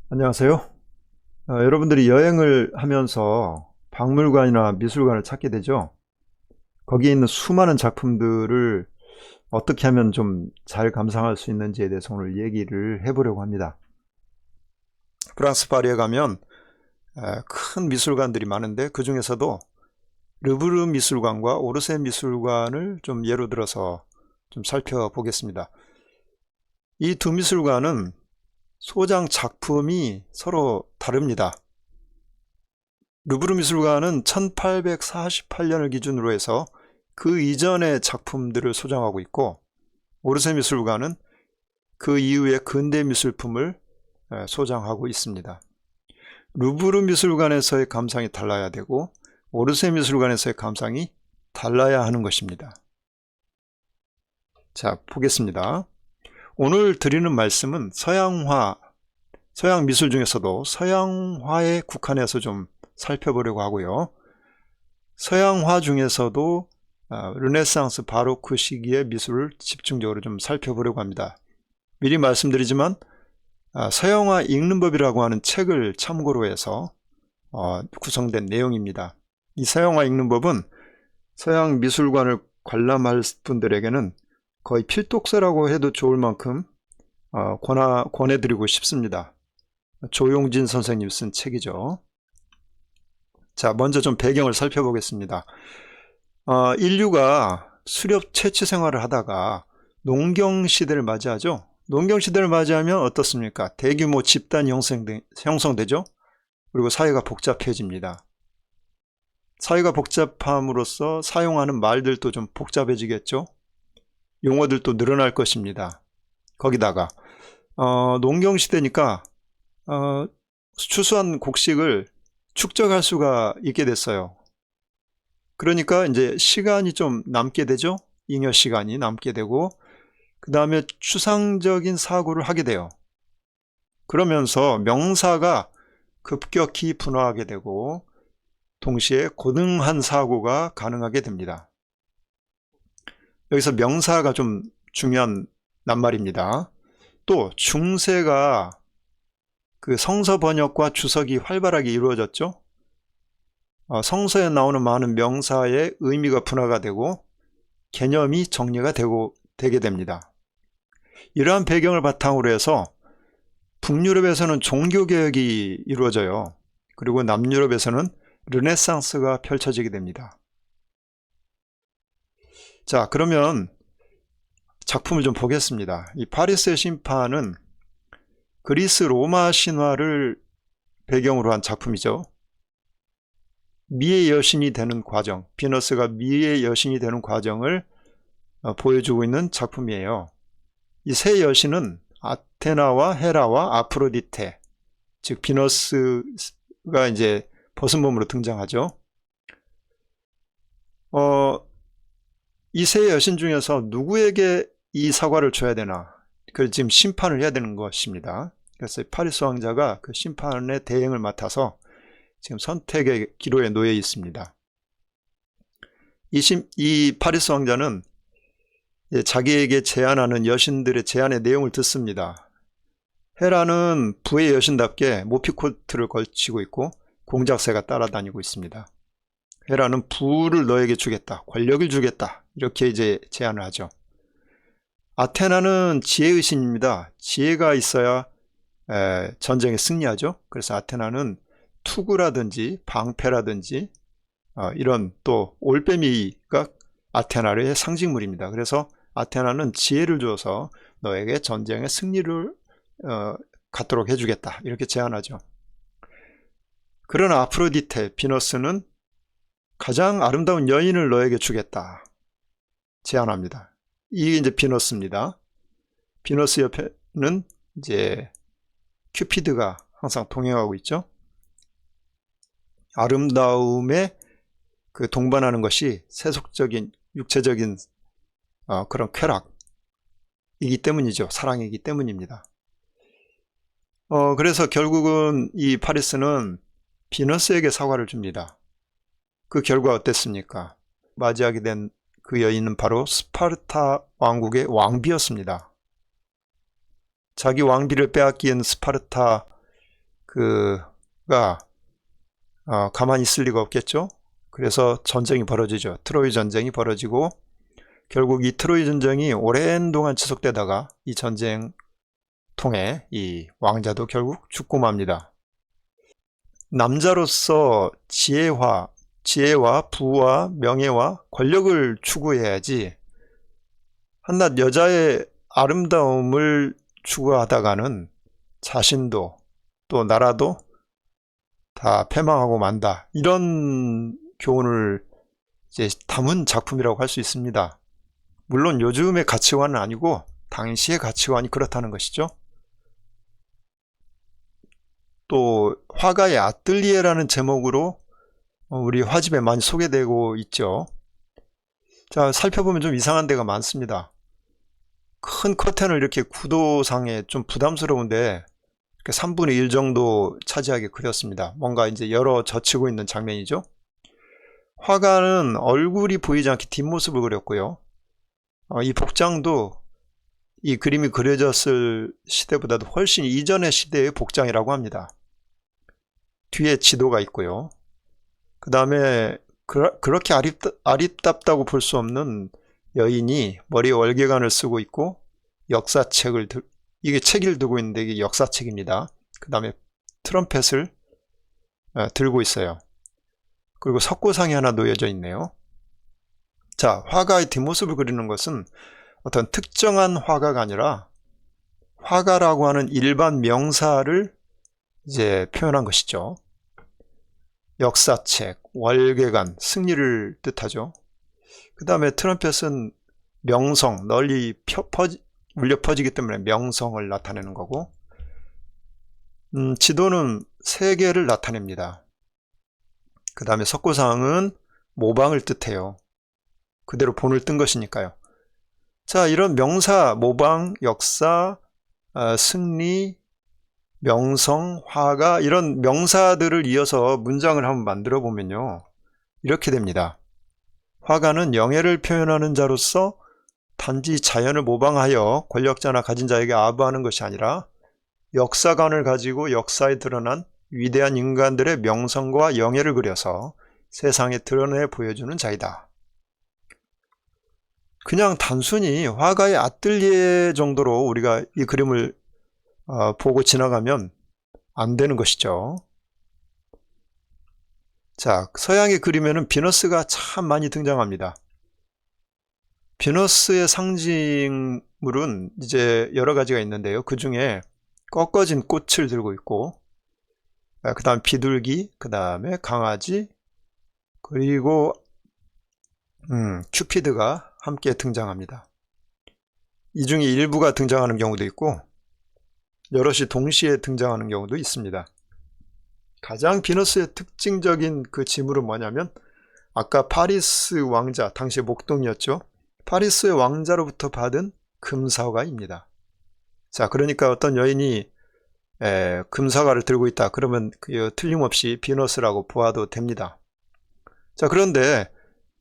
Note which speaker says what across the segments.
Speaker 1: 안녕하세요. 여러분들이 여행을 하면서 박물관이나 미술관을 찾게 되죠. 거기에 있는 수많은 작품들을 어떻게 하면 좀 잘 감상할 수 있는지에 대해서 오늘 얘기를 해보려고 합니다. 프랑스 파리에 가면 큰 미술관들이 많은데 그 중에서도 르브르 미술관과 오르세 미술관을 좀 예로 들어서 좀 살펴보겠습니다. 이 두 미술관은 소장 작품이 서로 다릅니다. 루브르 미술관은 1848년을 기준으로 해서 그 이전의 작품들을 소장하고 있고, 오르세 미술관은 그 이후의 근대 미술품을 소장하고 있습니다. 루브르 미술관에서의 감상이 달라야 되고 오르세 미술관에서의 감상이 달라야 하는 것입니다. 자, 보겠습니다. 오늘 드리는 말씀은 서양 미술 중에서도 서양화에 국한해서 좀 살펴보려고 하고요. 서양화 중에서도 르네상스 바로크 시기의 미술을 집중적으로 좀 살펴보려고 합니다. 미리 말씀드리지만 서양화 읽는 법이라고 하는 책을 참고로 해서 구성된 내용입니다. 이 서양화 읽는 법은 서양 미술관을 관람할 분들에게는 거의 필독서라고 해도 좋을 만큼 권해드리고 싶습니다. 조용진 선생님 쓴 책이죠. 자, 먼저 좀 배경을 살펴보겠습니다. 인류가 수렵 채취 생활을 하다가 농경시대를 맞이하죠. 농경시대를 맞이하면 어떻습니까? 대규모 집단이 형성되죠. 그리고 사회가 복잡해집니다. 사회가 복잡함으로써 사용하는 말들도 좀 복잡해지겠죠. 용어들도 늘어날 것입니다. 거기다가 농경시대니까 추수한 곡식을 축적할 수가 있게 됐어요. 그러니까 이제 시간이 좀 남게 되죠. 잉여 시간이 남게 되고, 그 다음에 추상적인 사고를 하게 돼요. 그러면서 명사가 급격히 분화하게 되고 동시에 고능한 사고가 가능하게 됩니다. 여기서 명사가 좀 중요한 낱말입니다. 또 중세가 그 성서 번역과 주석이 활발하게 이루어졌죠. 성서에 나오는 많은 명사의 의미가 분화가 되고 개념이 정리가 되게 됩니다. 이러한 배경을 바탕으로 해서 북유럽에서는 종교개혁이 이루어져요. 그리고 남유럽에서는 르네상스가 펼쳐지게 됩니다. 자, 그러면 작품을 좀 보겠습니다. 이 파리스의 심판은 그리스 로마 신화를 배경으로 한 작품이죠. 미의 여신이 되는 과정, 비너스가 미의 여신이 되는 과정을 보여주고 있는 작품이에요. 이 세 여신은 아테나와 헤라와 아프로디테, 즉 비너스가 이제 벗은 몸으로 등장하죠. 이 세 여신 중에서 누구에게 이 사과를 줘야 되나? 그걸 지금 심판을 해야 되는 것입니다. 그래서 파리스 왕자가 그 심판의 대행을 맡아서 지금 선택의 기로에 놓여 있습니다. 이 파리스 왕자는 자기에게 제안하는 여신들의 제안의 내용을 듣습니다. 헤라는 부의 여신답게 모피코트를 걸치고 있고 공작새가 따라다니고 있습니다. 헤라는 부를 너에게 주겠다, 권력을 주겠다, 이렇게 이제 제안을 하죠. 아테나는 지혜의 신입니다. 지혜가 있어야 전쟁에 승리하죠. 그래서 아테나는 투구라든지 방패라든지 이런 또 올빼미가 아테나의 상징물입니다. 그래서 아테나는 지혜를 줘서 너에게 전쟁의 승리를 갖도록 해주겠다, 이렇게 제안하죠. 그러나 아프로디테, 비너스는 가장 아름다운 여인을 너에게 주겠다, 제안합니다. 이게 이제 비너스입니다. 비너스 옆에는 이제 큐피드가 항상 동행하고 있죠. 아름다움에 그 동반하는 것이 세속적인 육체적인 그런 쾌락이기 때문이죠. 사랑이기 때문입니다. 그래서 결국은 이 파리스는 비너스에게 사과를 줍니다. 그 결과 어땠습니까? 맞이하게 된 그 여인은 바로 스파르타 왕국의 왕비였습니다. 자기 왕비를 빼앗긴 스파르타 그가 가만히 있을 리가 없겠죠. 그래서 전쟁이 벌어지죠. 트로이 전쟁이 벌어지고 결국 이 트로이 전쟁이 오랜 동안 지속되다가 이 전쟁 통해 이 왕자도 결국 죽고 맙니다. 남자로서 지혜와 부와 명예와 권력을 추구해야지 한낱 여자의 아름다움을 추구하다가는 자신도 또 나라도 다 패망하고 만다. 이런 교훈을 이제 담은 작품이라고 할 수 있습니다. 물론 요즘의 가치관은 아니고 당시의 가치관이 그렇다는 것이죠. 또 화가의 아뜰리에라는 제목으로 우리 화집에 많이 소개되고 있죠. 자, 살펴보면 좀 이상한 데가 많습니다. 큰 커튼을 이렇게 구도상에 좀 부담스러운데 3분의 1 정도 차지하게 그렸습니다. 뭔가 이제 열어 젖히고 있는 장면이죠. 화가는 얼굴이 보이지 않게 뒷모습을 그렸고요. 이 복장도 이 그림이 그려졌을 시대보다도 훨씬 이전의 시대의 복장이라고 합니다. 뒤에 지도가 있고요. 그 다음에 그렇게 아리답다고 볼 수 없는 여인이 머리에 월계관을 쓰고 있고 역사책을 이게 책을 들고 있는데 이게 역사책입니다. 그 다음에 트럼펫을 들고 있어요. 그리고 석고상이 하나 놓여져 있네요. 자, 화가의 뒷모습을 그리는 것은 어떤 특정한 화가가 아니라 화가라고 하는 일반 명사를 이제 표현한 것이죠. 역사책, 월계관, 승리를 뜻하죠. 그 다음에 트럼펫은 명성, 널리 울려 퍼지기 때문에 명성을 나타내는 거고, 지도는 세계를 나타냅니다. 그 다음에 석고상은 모방을 뜻해요. 그대로 본을 뜬 것이니까요. 자, 이런 명사, 모방, 역사, 승리, 명성, 화가 이런 명사들을 이어서 문장을 한번 만들어 보면요. 이렇게 됩니다. 화가는 영예를 표현하는 자로서 단지 자연을 모방하여 권력자나 가진 자에게 아부하는 것이 아니라 역사관을 가지고 역사에 드러난 위대한 인간들의 명성과 영예를 그려서 세상에 드러내 보여주는 자이다. 그냥 단순히 화가의 아뜰리에 정도로 우리가 이 그림을 보고 지나가면 안 되는 것이죠. 자, 서양의 그림에는 비너스가 참 많이 등장합니다. 비너스의 상징물은 이제 여러 가지가 있는데요. 그 중에 꺾어진 꽃을 들고 있고, 그 다음 비둘기, 그 다음에 강아지, 그리고 큐피드가 함께 등장합니다. 이 중에 일부가 등장하는 경우도 있고 여럿이 동시에 등장하는 경우도 있습니다. 가장 비너스의 특징적인 그 지물은 뭐냐면 아까 파리스 왕자, 당시의 목동이었죠. 파리스의 왕자로부터 받은 금사과입니다. 자, 그러니까 어떤 여인이 금사과를 들고 있다 그러면 틀림없이 비너스라고 보아도 됩니다. 자, 그런데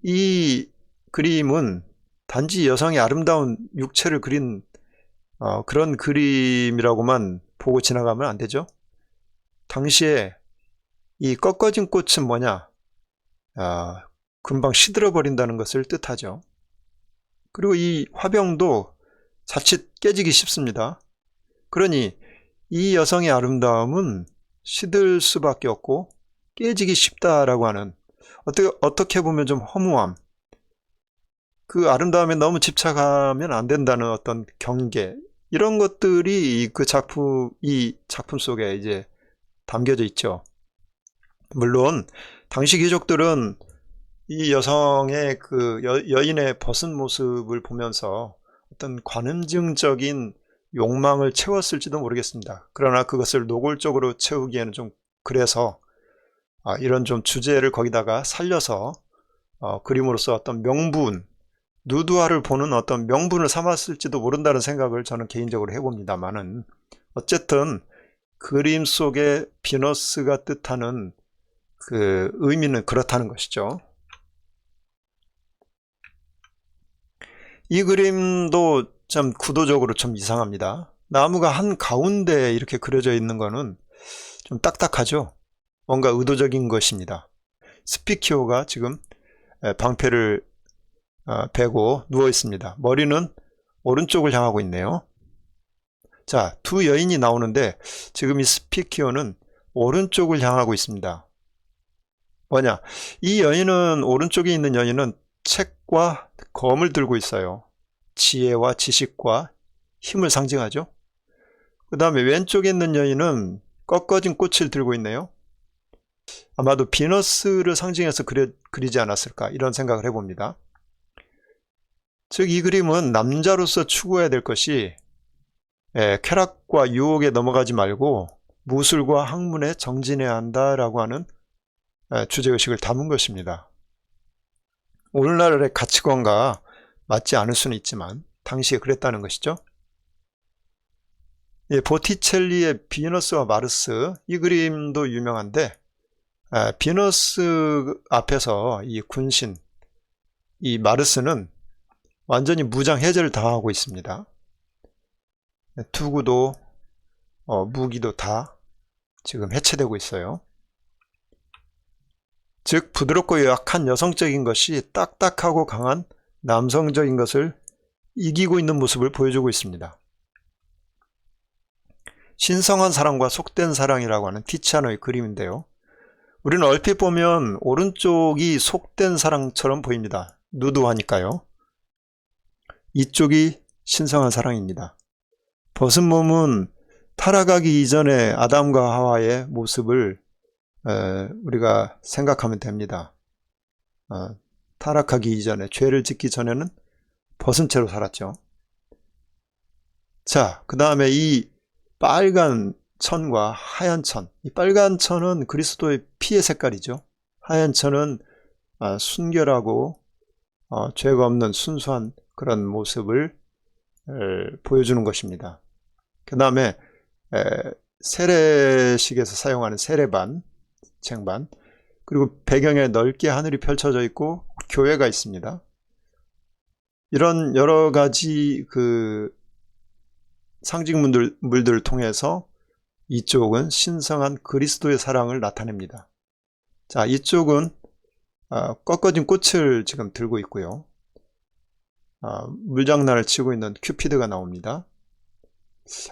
Speaker 1: 이 그림은 단지 여성의 아름다운 육체를 그린 그런 그림이라고만 보고 지나가면 안 되죠. 당시에 이 꺾어진 꽃은 뭐냐? 금방 시들어 버린다는 것을 뜻하죠. 그리고 이 화병도 자칫 깨지기 쉽습니다. 그러니 이 여성의 아름다움은 시들 수밖에 없고 깨지기 쉽다라고 하는 어떻게 보면 좀 허무함, 그 아름다움에 너무 집착하면 안 된다는 어떤 경계, 이런 것들이 이 작품 속에 이제 담겨져 있죠. 물론 당시 귀족들은 이 여성의 그 여인의 벗은 모습을 보면서 어떤 관음증적인 욕망을 채웠을지도 모르겠습니다. 그러나 그것을 노골적으로 채우기에는 좀 그래서 이런 좀 주제를 거기다가 살려서 그림으로서 어떤 명분, 누드화를 보는 어떤 명분을 삼았을지도 모른다는 생각을 저는 개인적으로 해봅니다만은, 어쨌든 그림 속에 비너스가 뜻하는 그 의미는 그렇다는 것이죠. 이 그림도 참 구도적으로 좀 이상합니다. 나무가 한 가운데 이렇게 그려져 있는 거는 좀 딱딱하죠? 뭔가 의도적인 것입니다. 스피키오가 지금 방패를 베고 누워 있습니다. 머리는 오른쪽을 향하고 있네요. 자, 두 여인이 나오는데 지금 이 스피키오는 오른쪽을 향하고 있습니다. 뭐냐? 이 여인은, 오른쪽에 있는 여인은 책과 검을 들고 있어요. 지혜와 지식과 힘을 상징하죠. 그 다음에 왼쪽에 있는 여인은 꺾어진 꽃을 들고 있네요. 아마도 비너스를 상징해서 그리지 않았을까, 이런 생각을 해봅니다. 즉, 이 그림은 남자로서 추구해야 될 것이 쾌락과 유혹에 넘어가지 말고 무술과 학문에 정진해야 한다라고 하는 주제의식을 담은 것입니다. 오늘날의 가치관과 맞지 않을 수는 있지만 당시에 그랬다는 것이죠. 보티첼리의 비너스와 마르스, 이 그림도 유명한데 비너스 앞에서 이 군신, 이 마르스는 완전히 무장 해제를 당하고 있습니다. 투구도 무기도 다 지금 해체되고 있어요. 즉, 부드럽고 약한 여성적인 것이 딱딱하고 강한 남성적인 것을 이기고 있는 모습을 보여주고 있습니다. 신성한 사랑과 속된 사랑이라고 하는 티치아노의 그림인데요. 우리는 얼핏 보면 오른쪽이 속된 사랑처럼 보입니다. 누드하니까요. 이쪽이 신성한 사랑입니다. 벗은 몸은 타락하기 이전의 아담과 하와의 모습을 우리가 생각하면 됩니다. 타락하기 이전에, 죄를 짓기 전에는 벗은 채로 살았죠. 자, 그 다음에 이 빨간 천과 하얀 천, 이 빨간 천은 그리스도의 피의 색깔이죠. 하얀 천은 순결하고 죄가 없는 순수한 그런 모습을 보여주는 것입니다. 그 다음에 세례식에서 사용하는 세례반, 쟁반, 그리고 배경에 넓게 하늘이 펼쳐져 있고 교회가 있습니다. 이런 여러 가지 그 상징물들을 통해서 이쪽은 신성한 그리스도의 사랑을 나타냅니다. 자, 이쪽은 꺾어진 꽃을 지금 들고 있고요. 물장난을 치고 있는 큐피드가 나옵니다.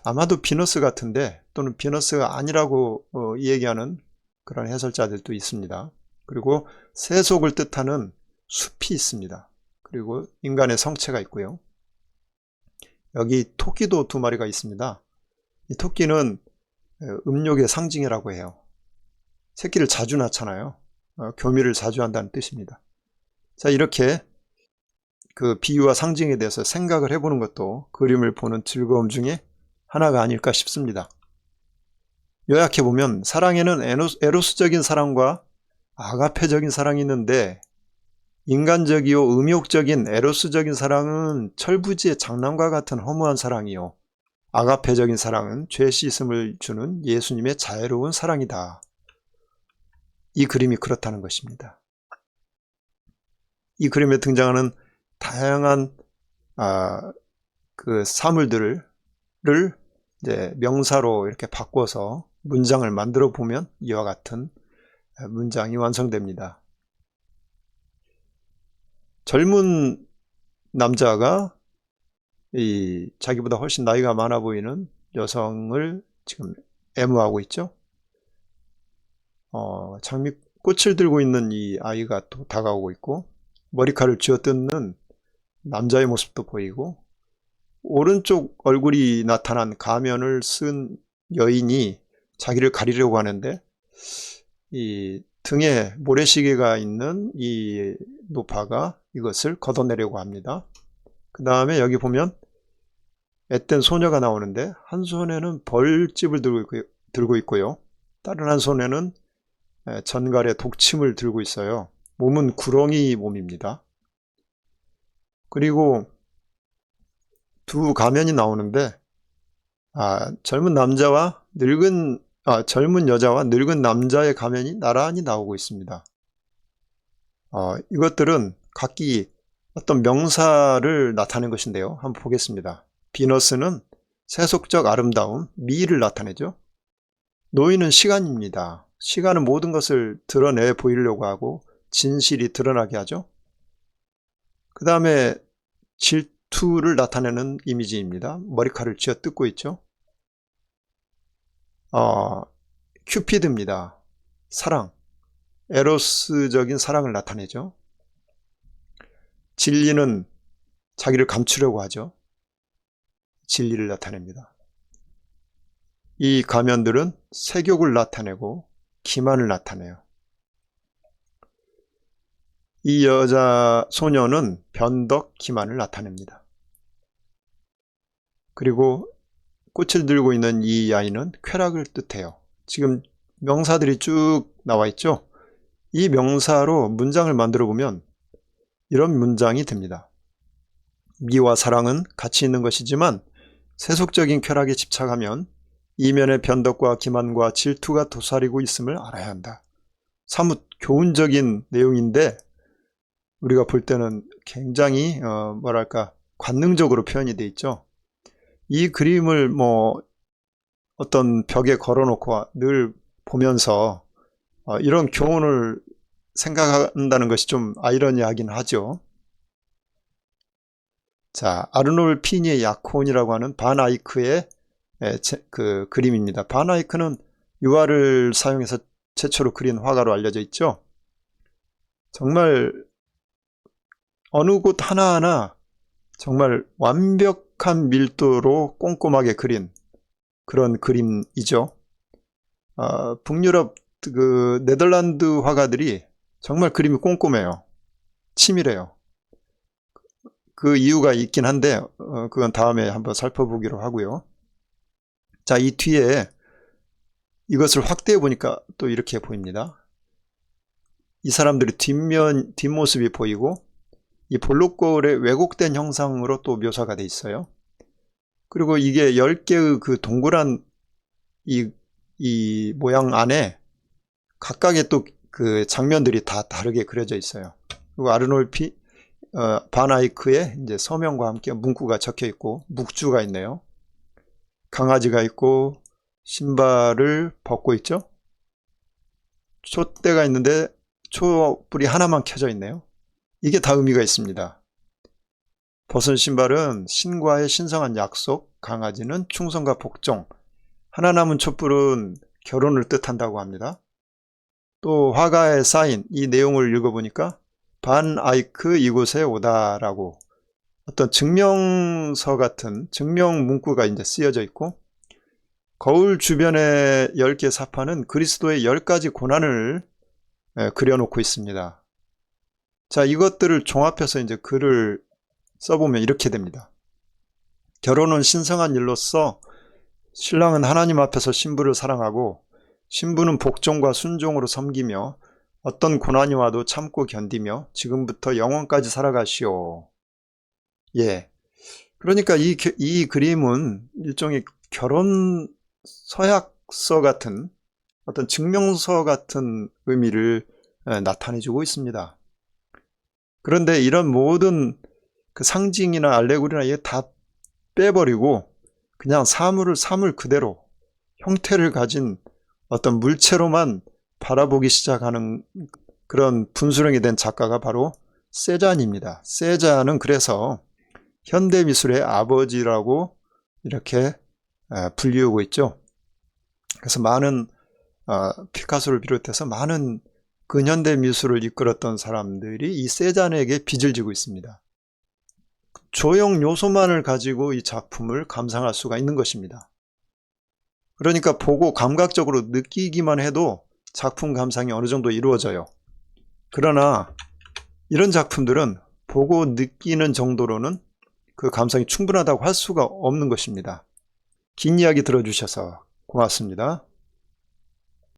Speaker 1: 아마도 비너스 같은데, 또는 비너스가 아니라고 얘기하는 그런 해설자들도 있습니다. 그리고 세속을 뜻하는 숲이 있습니다. 그리고 인간의 성체가 있고요. 여기 토끼도 두 마리가 있습니다. 이 토끼는 음욕의 상징이라고 해요. 새끼를 자주 낳잖아요. 교미를 자주 한다는 뜻입니다. 자, 이렇게 그 비유와 상징에 대해서 생각을 해보는 것도 그림을 보는 즐거움 중에 하나가 아닐까 싶습니다. 요약해보면 사랑에는 에로스적인 사랑과 아가페적인 사랑이 있는데, 인간적이요 음욕적인 에로스적인 사랑은 철부지의 장난과 같은 허무한 사랑이요, 아가페적인 사랑은 죄 씻음을 주는 예수님의 자애로운 사랑이다. 이 그림이 그렇다는 것입니다. 이 그림에 등장하는 다양한 그 사물들을 이제 명사로 이렇게 바꿔서 문장을 만들어 보면 이와 같은 문장이 완성됩니다. 젊은 남자가 이 자기보다 훨씬 나이가 많아 보이는 여성을 지금 애무하고 있죠. 장미꽃을 들고 있는 이 아이가 또 다가오고 있고, 머리카락을 쥐어뜯는 남자의 모습도 보이고, 오른쪽 얼굴이 나타난 가면을 쓴 여인이 자기를 가리려고 하는데, 이 등에 모래시계가 있는 이 노파가 이것을 걷어내려고 합니다. 그 다음에 여기 보면 앳된 소녀가 나오는데, 한 손에는 벌집을 들고 있고요. 다른 한 손에는 전갈의 독침을 들고 있어요. 몸은 구렁이 몸입니다. 그리고 두 가면이 나오는데, 젊은 여자와 늙은 남자의 가면이 나란히 나오고 있습니다. 이것들은 각기 어떤 명사를 나타낸 것인데요. 한번 보겠습니다. 비너스는 세속적 아름다움, 미를 나타내죠. 노인은 시간입니다. 시간은 모든 것을 드러내 보이려고 하고 진실이 드러나게 하죠. 그 다음에 질투를 나타내는 이미지입니다. 머리카락을 쥐어뜯고 있죠. 큐피드입니다. 사랑, 에로스적인 사랑을 나타내죠. 진리는 자기를 감추려고 하죠. 진리를 나타냅니다. 이 가면들은 세욕을 나타내고 기만을 나타내요. 이 여자 소녀는 변덕, 기만을 나타냅니다. 그리고 꽃을 들고 있는 이 아이는 쾌락을 뜻해요. 지금 명사들이 쭉 나와 있죠. 이 명사로 문장을 만들어 보면 이런 문장이 됩니다. 미와 사랑은 같이 있는 것이지만 세속적인 쾌락에 집착하면 이면의 변덕과 기만과 질투가 도사리고 있음을 알아야 한다. 사뭇 교훈적인 내용인데 우리가 볼 때는 굉장히 관능적으로 표현이 돼 있죠. 이 그림을 어떤 벽에 걸어놓고 늘 보면서 이런 교훈을 생각한다는 것이 좀 아이러니하긴 하죠. 자, 아르놀 피니의 야콘이라고 하는 반 아이크의 그 그림입니다. 반 아이크는 유화를 사용해서 최초로 그린 화가로 알려져 있죠. 정말 어느 곳 하나하나 정말 완벽한 밀도로 꼼꼼하게 그린 그런 그림이죠. 북유럽 그 네덜란드 화가들이 정말 그림이 꼼꼼해요. 치밀해요. 그 이유가 있긴 한데 그건 다음에 한번 살펴보기로 하고요. 자, 이 뒤에 이것을 확대해 보니까 또 이렇게 보입니다. 이 사람들의 뒷모습이 보이고 이 볼록거울의 왜곡된 형상으로 또 묘사가 돼 있어요. 그리고 이게 10개의 그 동그란 이 모양 안에 각각의 또 그 장면들이 다 다르게 그려져 있어요. 그리고 아르놀피 반 아이크의 이제 서명과 함께 문구가 적혀 있고 묵주가 있네요. 강아지가 있고 신발을 벗고 있죠. 촛대가 있는데 촛불이 하나만 켜져 있네요. 이게 다 의미가 있습니다. 벗은 신발은 신과의 신성한 약속, 강아지는 충성과 복종, 하나 남은 촛불은 결혼을 뜻한다고 합니다. 또 화가의 사인, 이 내용을 읽어보니까 반 아이크 이곳에 오다라고 어떤 증명서 같은 증명 문구가 이제 쓰여져 있고, 거울 주변의 10개 사파는 그리스도의 10가지 고난을 그려놓고 있습니다. 자, 이것들을 종합해서 이제 글을 써보면 이렇게 됩니다. 결혼은 신성한 일로서 신랑은 하나님 앞에서 신부를 사랑하고 신부는 복종과 순종으로 섬기며 어떤 고난이 와도 참고 견디며 지금부터 영원까지 살아가시오. 예. 그러니까 이 그림은 일종의 결혼 서약서 같은 어떤 증명서 같은 의미를 나타내주고 있습니다. 그런데 이런 모든 그 상징이나 알레고리나 이게 다 빼버리고 그냥 사물 그대로 형태를 가진 어떤 물체로만 바라보기 시작하는 그런 분수령이 된 작가가 바로 세잔입니다. 세잔은 그래서 현대미술의 아버지라고 이렇게 불리우고 있죠. 그래서 많은 피카소를 비롯해서 많은 근현대 미술을 이끌었던 사람들이 이 세잔에게 빚을 지고 있습니다. 조형 요소만을 가지고 이 작품을 감상할 수가 있는 것입니다. 그러니까 보고 감각적으로 느끼기만 해도 작품 감상이 어느 정도 이루어져요. 그러나 이런 작품들은 보고 느끼는 정도로는 그 감상이 충분하다고 할 수가 없는 것입니다. 긴 이야기 들어주셔서 고맙습니다.